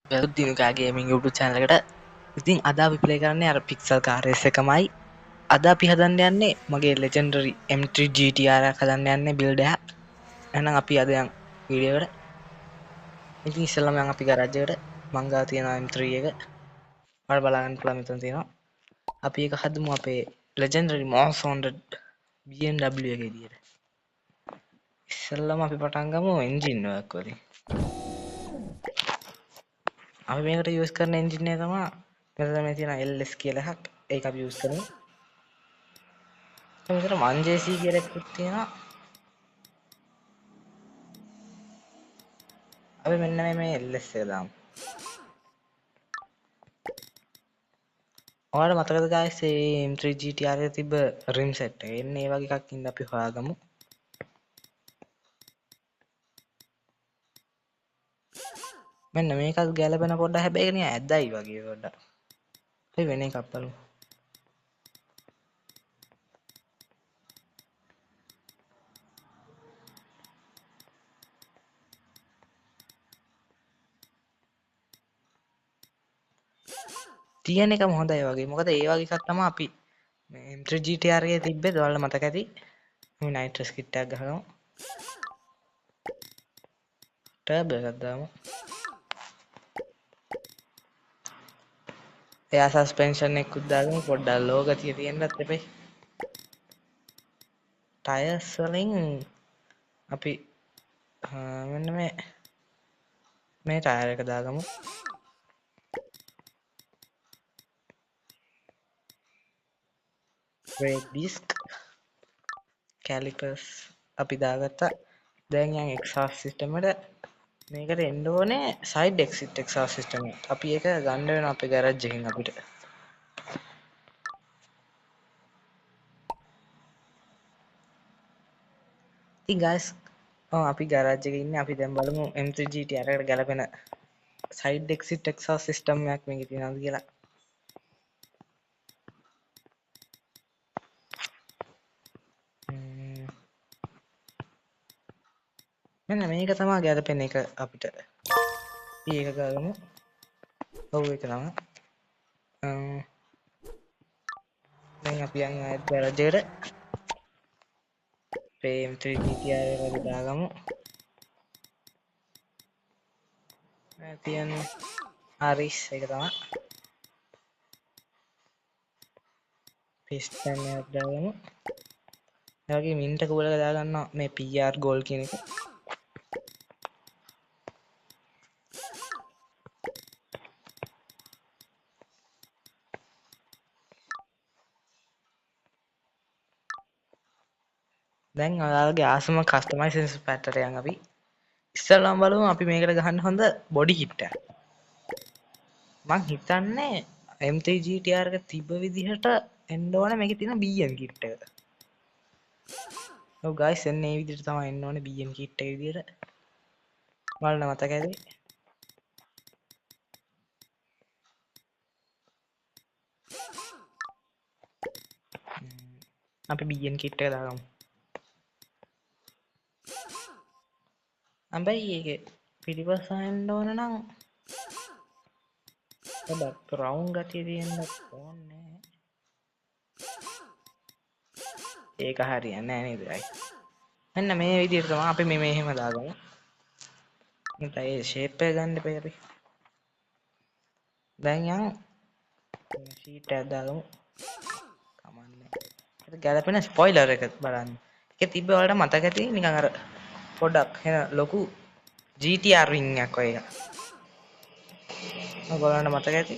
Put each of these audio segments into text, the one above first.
දිනුකා gaming YouTube channel එකට. ඉතින් අද අපි play කරන්නේ අර Pixel car race එකමයි. අද අපි හදන්න යන්නේ මගේ legendary M3 GTR එකක් හදන්න යන්නේ build එකක්. එහෙනම් අපි අද යන් වීඩියෝ එකට. ඉතින් ඉස්සෙල්ලාම යන් අපි garage එකට. මං ගාව තියෙනවා M3 එක. ඔයාලා බලාගන්න පුළුවන් මෙතන තියෙනවා. අපි ඒක හදමු අපේ legendary most wanted BMW එක විදියට. ඉස්සෙල්ලාම අපි පටන් ගමු engine work වලින්. අපි මේකට යූස් කරන එන්ජින් එක තමයි මෙතන මේ තියෙන LS කියලා එකක්. ඒක අපි යූස් කරමු. මෙතන 1JC කියලා එකක් තියෙනවා. අපි මෙන්න මේ LS එක දාමු. ඔයාලට මතකද guys මේ M3 GTR එකේ තිබ්බ rim set එක? එන්න ඒ වගේ එකක් ඉන්න අපි හොයාගමු. මෙන්න මේකත් ගැලපෙන පොඩ්ඩක් හැබැයි නිකන් ඇදයි වගේ පොඩ්ඩක්. අපි වෙන එකක් බලමු. තියෙන එකම හොඳයි වගේ. මොකද ඒ වගේ එකක් තමයි අපි මේ M3 GTR එකේ තිබ්බේ. ඔයාලට මතක ඇති. මේ nitrous kit එකක් ගහගමු. ටර්බෝ එකක් දාමු. එයා සස්පෙන්ෂන් එකකුත් දාගමු. පොඩ්ඩක් ලෝ ගතිය තියෙන්නත් එපේ. ටයර්ස් වලින් අපි මෙන්න මේ ටයර් එක දාගමු. brake disc calipers අපි දාගත්තා. දැන් යන් exhaust system එකට මේකට එන්න ඕනේ side exit exhaust system එක. අපි ඒක ගන්න වෙනවා අපේ garage එකෙන් අපිට. ඉතින් guys අපි garage එකේ ඉන්නේ. අපි දැන් බලමු M3 GTR එකට ගැලපෙන side exit exhaust system එකක් මේකේ තියෙනවද කියලා. මෙන්න මේක තමයි ගැලපෙන එක අපිට. අපි ඒක ගාගමු. ඔව් ඒක තමයි. දැන් අපි යන් ආයෙත් garage එකට. M3 GTR එක අපි දාගමු. තියෙන හරිස් ඒක තමයි. පිස්ටන් එකක් දාගමු. ඒ වගේ මින්ට කූලක දාගන්නවා මේ PR gold කියන එක. දැන් ඔයාලගේ ආසම කස්ටමයිසේෂන් පැත්තට යන් අපි. ඉස්සෙල්ලාම බලමු අපි මේකට ගහන්න හොඳ බොඩි කිට් එකක්. මං හිතන්නේ M3 GTR එක තිබ්බ විදිහට එන්න ඕනේ මේකේ තියෙන BM කිට් එක. ඔව් guys එන්න මේ විදිහට තමයි එන්න ඕනේ BM කිට් එක විදිහට. ඔයාලට මතක ඇති. අපි BM කිට් එක දාගමු. හැබැයි ඒකේ පිටිපස්ස එන්න ඕන නම් පොඩක් රවුන්ඩ් ගතිය තියෙන්න ඕනේ. ඒක හරියන්නේ නැහැ නේද guys? මෙන්න මේ විදිහට තමයි අපි මේ මෙහෙම දාගමු. මට ඒ ෂේප් එක ගන්න එපා අපි. දැන් යන් ෂීට් එකක් දාගමු. කමන්නේ. ඒක ගැලපෙන ස්පොයිලර් එක බලන්න. ඒක තිබ්බ වලට මතක ඇති නිකන් අර පොඩක් එන ලොකු GTR ring එකක් වගේ එකක්. ඔයගොල්ලන්ට මතක ඇති.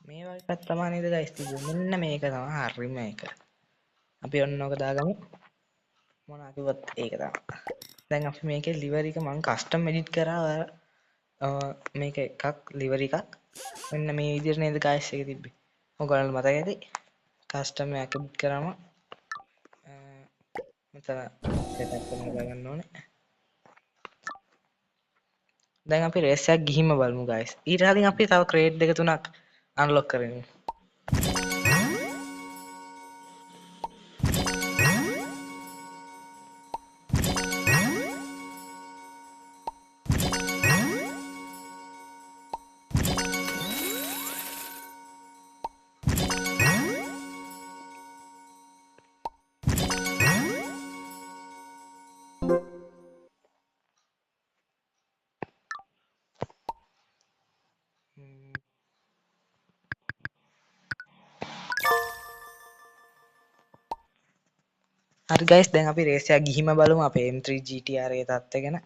මේ වගේ එකක් තමයි නේද guys තිබුණේ. මෙන්න මේක තමයි හරිම එක. අපි ඔන්න ඕක දාගමු. මොනවා කිව්වත් ඒක තමයි. දැන් අපි මේකේ liver එක මම custom edit කරා. මේක එකක් liver එකක්. මෙන්න මේ විදිහට නේද guys එක තිබ්බේ. ඔයගොල්ලන්ට මතක ඇති. custom එකක් edit කරාම මෙතන setup කරන ගන්න ඕනේ. දැන් අපි රේස් එකක් ගිහින්ම බලමු guys. ඊට කලින් අපි තව ක්‍රේට් දෙක තුනක් අන්ලොක් කරමු. හරි guys දැන් අපි රේස් එකක් ගිහින්ම බලමු අපේ M3 GTR එකේ තත්ත්වය ගැන.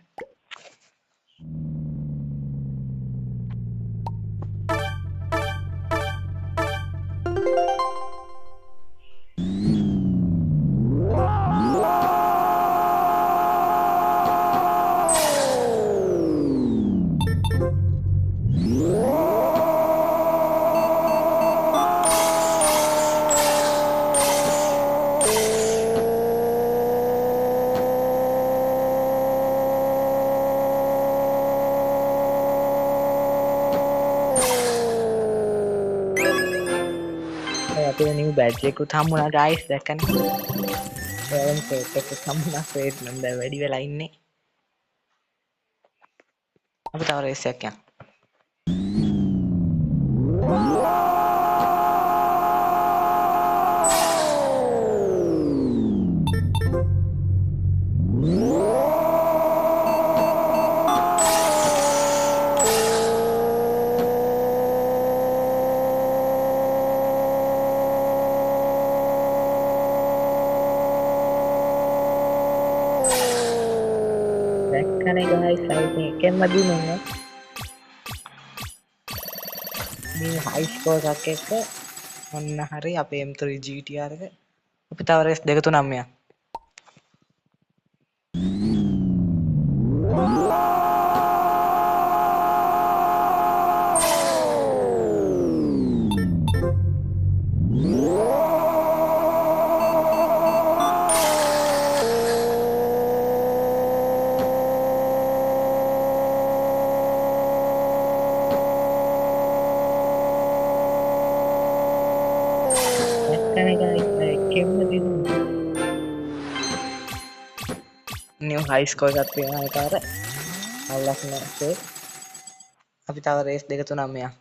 අපේ නිව් බැජ් එකකුත් හම්බුණා guys දැක්කනේ. ඔයාලම ක්‍රේට් එකකුත් හම්බුණා. ක්‍රේට් නම් දැන් වැඩි වෙලා ඉන්නේ. අපි තව රේස් එකක් යන්න. දැක්කනේ guys අයිතින් එකෙන්ම දිනුනේ. මේ හයි ස්කෝර් එකක් එක්ක ඔන්න හරි අපේ M3 GTR එක. අපි තව රේස් දෙක තුනක් යන්න. new high score එකක් තියෙනවා ඒක අර අල්ලස් නැත්තේ. අපි තව රේස් දෙක තුනක් යන්න.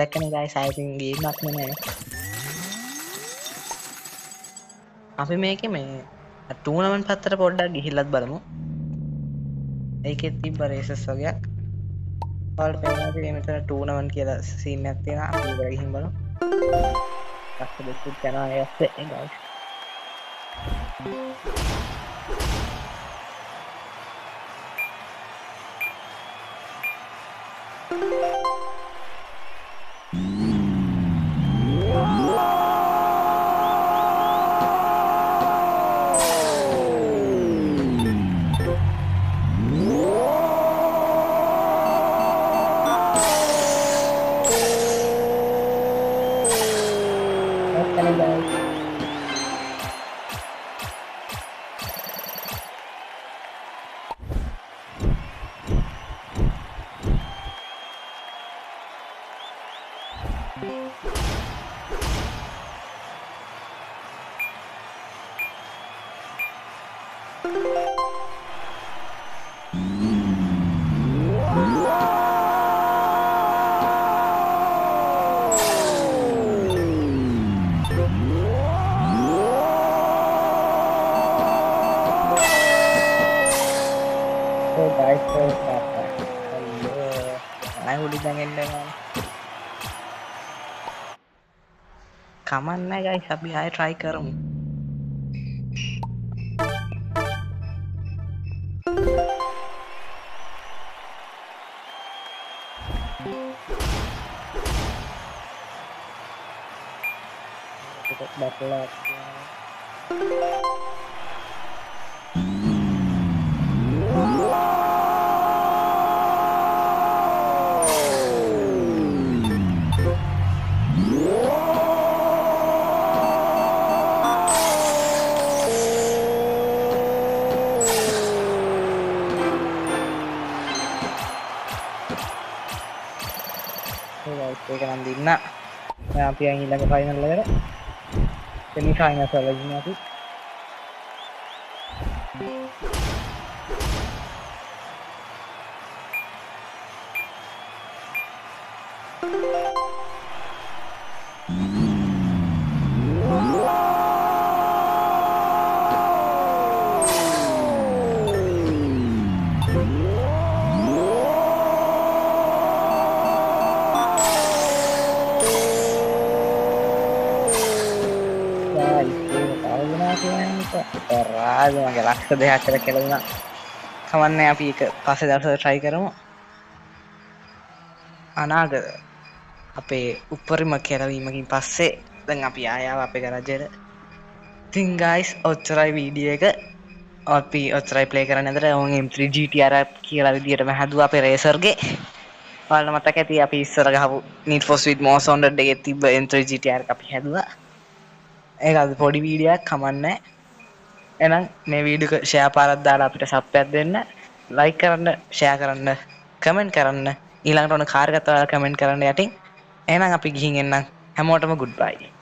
දැක්කනේ guys අයිතින් ගේමක් නෙමෙයි. අපි මේකේ මේ ටූර්නමන්ට් පැත්තට පොඩ්ඩක් ගිහිල්ලත් බලමු. ඒකෙත් තිබ්බ රේසස් වගේක්. ඔයාලට පේනවා මේ මෙතන ටූර්නමන්ට් කියලා සීන් එකක් තියෙනවා. අපි ඒක ගිහින් බලමු. පස්සේ දෙකක් යනවා ඇස්සේ guys. කමන්න guys අපි ආයෙ try කරමු. බටලා ඒක නම් දින්න අපි ඊළඟ ෆයිනල් එකට semi finals වල ඉන්නේ අපි රාජ මගේ ලක්ෂ දෙකක් කියලා කෙලුණා. කමන්නේ අපි ඒක පස්සේ දවසට try කරමු. අනාගත අපේ උපරිම කෙලවීමකින් පස්සේ දැන් අපි ආයාව අපේ ගරාජයට. ඉතින් guys ඔච්චරයි වීඩියෝ එක. අපි ඔච්චරයි play කරන්න ඇතර ඔවුන් M3 GTR කියලා විදියටම හැදුවා අපේ racer ගේ. ඔයාලට මතක ඇති අපි ඉස්සර ගහපු Need for Speed Most Wanted එකේ තිබ්බ M3 GTR එක අපි හැදුවා. ඒක අද පොඩි වීඩියෝ එකක් කමන්නේ. එහෙනම් මේ වීඩියෝ එක ෂෙයා පාරක් දාලා අපිට සබ් එකක් දෙන්න, ලයික් කරන්න, ෂෙයා කරන්න, කමෙන්ට් කරන්න. ඊළඟට ඔන්න කාර් එකත් ඔයාලා කමෙන්ට් කරන්න යටින්. එහෙනම් අපි ගිහින් එන්නම්. හැමෝටම good bye.